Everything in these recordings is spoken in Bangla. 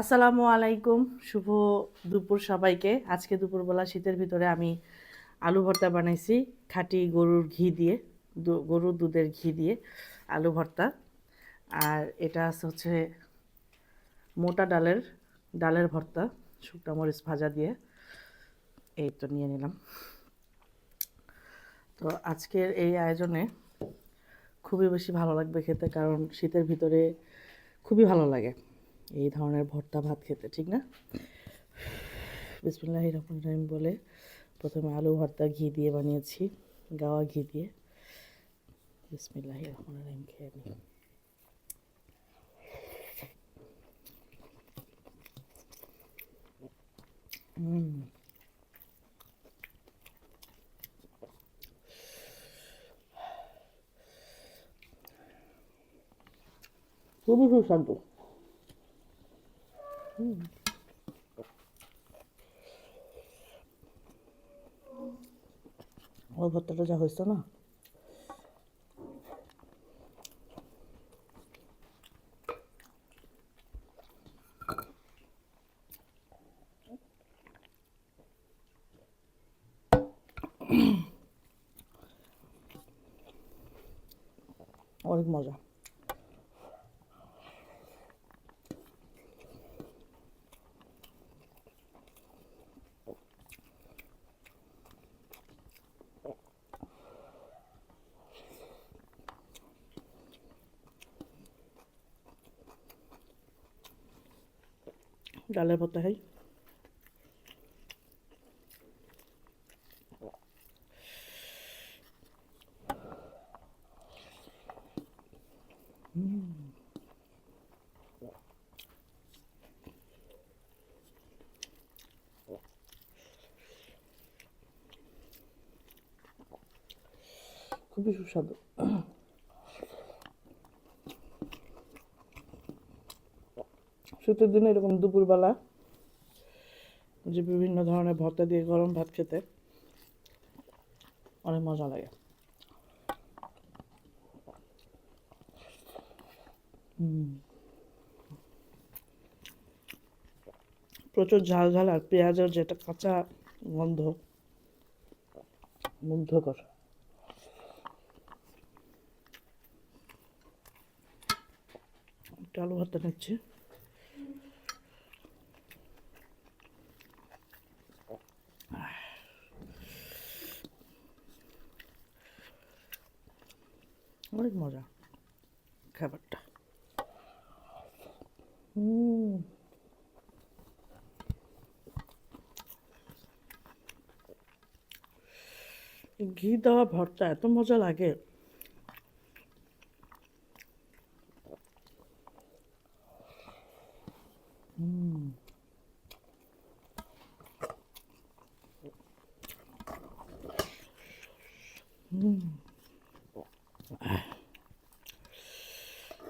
আসসালামু আলাইকুম, শুভ দুপুর সবাইকে। আজকে দুপুরবেলা শীতের ভিতরে আমি আলু ভর্তা বানাইছি খাঁটি গরুর ঘি দিয়ে, গরুর দুধের ঘি দিয়ে আলু ভর্তা। আর এটা হচ্ছে মোটা ডালের ভর্তা, শুকনো মরিচ ভাজা দিয়ে। এই তো নিয়ে নিলাম। তো আজকের এই আয়োজনে খুবই বেশি ভালো লাগবে খেতে, কারণ শীতের ভিতরে খুবই ভালো লাগে এই ধরনের ভর্তা ভাত খেতে, ঠিক না? বিসমিল্লাহির রহমানির রহিম বলে প্রথমে আলু ভর্তা ঘি দিয়ে বানিয়েছি, গাওয়া ঘি দিয়ে। বিসমিল্লাহির রহমানির রহিম খেয়ে নিই। খুবই সুস্বাদু। ওই ভর্তাটা যা হয়েছে না, অনেক মজা। ডালের ভর্তা খাই। খুবই সুস্বাদু। শীতের দিনে এরকম দুপুরবেলা যে বিভিন্ন ধরনের ভর্তা দিয়ে গরম ভাত খেতে অনেক মজা লাগে। প্রচুর ঝাল ঝাল আর পেঁয়াজের যেটা কাঁচা গন্ধ, মুগ্ধকর। একটু আলু ভর্তা নিচ্ছি। অনেক মজা খাবারটা। ঘি দেওয়া ভর্তা এত মজা লাগে।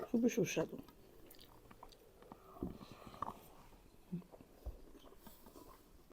খুবই সুস্বাদু।